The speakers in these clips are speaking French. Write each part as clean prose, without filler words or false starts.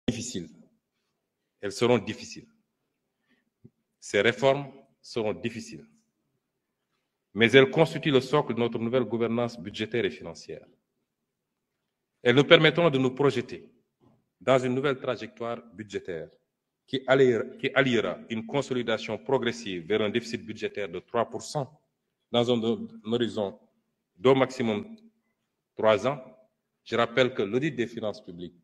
difficiles. Elles seront difficiles. Ces réformes seront difficiles. Mais elles constituent le socle de notre nouvelle gouvernance budgétaire et financière. Elles nous permettront de nous projeter dans une nouvelle trajectoire budgétaire qui alliera une consolidation progressive vers un déficit budgétaire de 3% dans un horizon d'au maximum 3 ans. Je rappelle que l'audit des finances publiques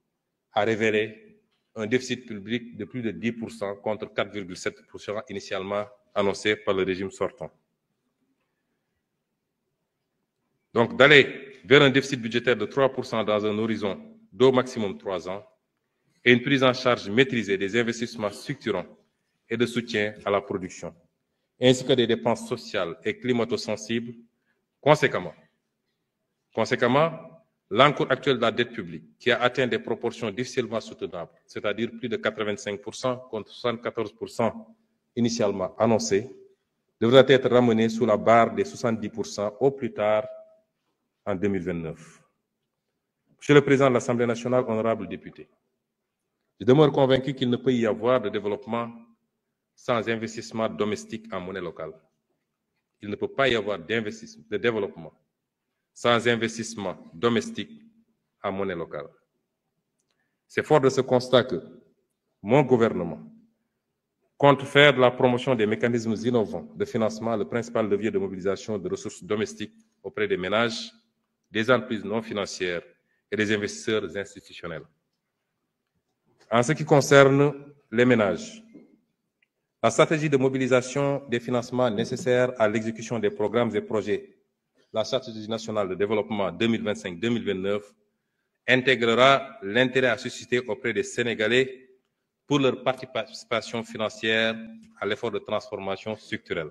a révélé un déficit public de plus de 10% contre 4,7% initialement annoncé par le régime sortant. Donc, d'aller vers un déficit budgétaire de 3% dans un horizon d'au maximum 3 ans et une prise en charge maîtrisée des investissements structurants et de soutien à la production, ainsi que des dépenses sociales et climato-sensibles. Conséquemment, l'encours actuel de la dette publique, qui a atteint des proportions difficilement soutenables, c'est-à-dire plus de 85% contre 74% initialement annoncé, devra être ramené sous la barre des 70% au plus tard en 2029. Monsieur le Président de l'Assemblée nationale, honorables députés, je demeure convaincu qu'il ne peut y avoir de développement sans investissement domestique en monnaie locale. Il ne peut pas y avoir de développement sans investissement domestique en monnaie locale. C'est fort de ce constat que mon gouvernement compte faire de la promotion des mécanismes innovants de financement le principal levier de mobilisation de ressources domestiques auprès des ménages, des entreprises non financières et des investisseurs institutionnels. En ce qui concerne les ménages, la stratégie de mobilisation des financements nécessaires à l'exécution des programmes et projets, la stratégie nationale de développement 2025-2029, intégrera l'intérêt à susciter auprès des Sénégalais pour leur participation financière à l'effort de transformation structurelle.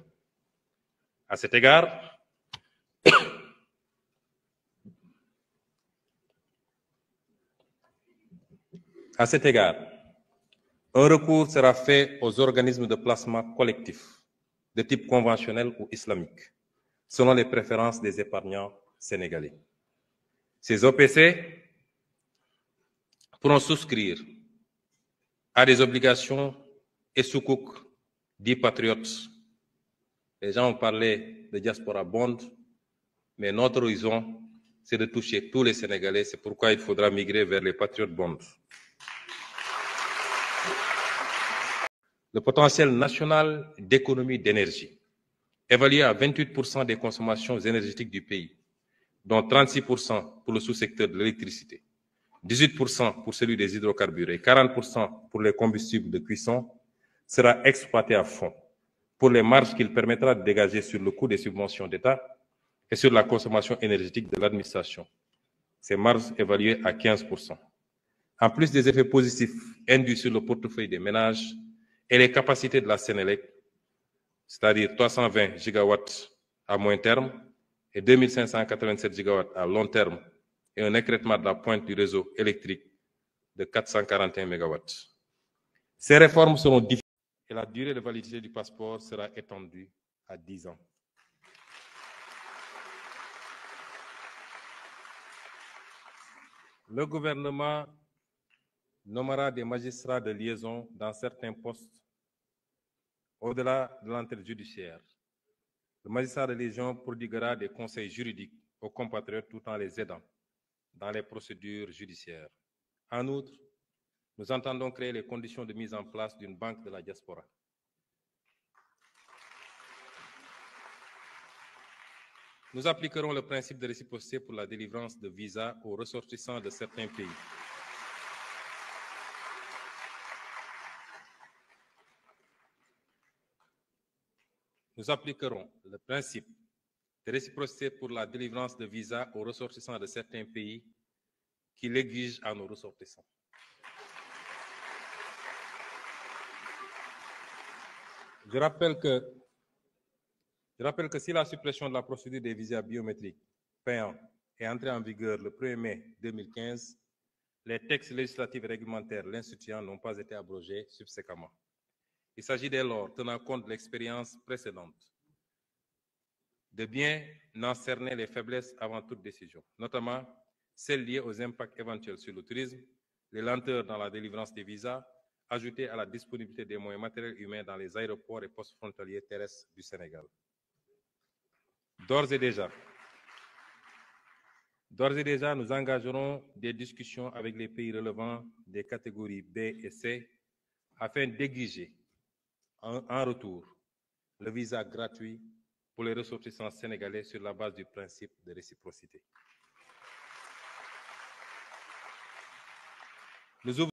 À cet égard, un recours sera fait aux organismes de placement collectif de type conventionnel ou islamique, selon les préférences des épargnants sénégalais. Ces OPC pourront souscrire à des obligations et soukouk dits patriotes. Les gens ont parlé de diaspora bond, mais notre horizon, c'est de toucher tous les Sénégalais. C'est pourquoi il faudra migrer vers les patriotes bonds. Le potentiel national d'économie d'énergie, évalué à 28% des consommations énergétiques du pays, dont 36% pour le sous-secteur de l'électricité, 18% pour celui des hydrocarbures et 40% pour les combustibles de cuisson, sera exploité à fond pour les marges qu'il permettra de dégager sur le coût des subventions d'État et sur la consommation énergétique de l'administration. Ces marges évaluées à 15%. En plus des effets positifs induits sur le portefeuille des ménages et les capacités de la Sénélec, c'est-à-dire 320 gigawatts à moyen terme et 2587 gigawatts à long terme, et un écrêtement de la pointe du réseau électrique de 441 mégawatts. Ces réformes seront difficiles et la durée de validité du passeport sera étendue à 10 ans. Le gouvernement nommera des magistrats de liaison dans certains postes au-delà de l'entrée judiciaire. Le magistrat de liaison prodiguera des conseils juridiques aux compatriotes tout en les aidant dans les procédures judiciaires. En outre, nous entendons créer les conditions de mise en place d'une banque de la diaspora. Nous appliquerons le principe de réciprocité pour la délivrance de visas aux ressortissants de certains pays. Nous appliquerons le principe de réciprocité pour la délivrance de visas aux ressortissants de certains pays qui l'exigent à nos ressortissants. Je rappelle que si la suppression de la procédure des visas biométriques payants est entrée en vigueur le 1er mai 2015, les textes législatifs et réglementaires l'instituant n'ont pas été abrogés subséquemment. Il s'agit dès lors, tenant compte de l'expérience précédente, de bien en cerner les faiblesses avant toute décision, notamment celles liées aux impacts éventuels sur le tourisme, les lenteurs dans la délivrance des visas, ajoutées à la disponibilité des moyens matériels et humains dans les aéroports et postes frontaliers terrestres du Sénégal. D'ores et déjà, nous engagerons des discussions avec les pays relevant des catégories B et C afin d'exiger en retour le visa gratuit pour les ressortissants sénégalais sur la base du principe de réciprocité. Nous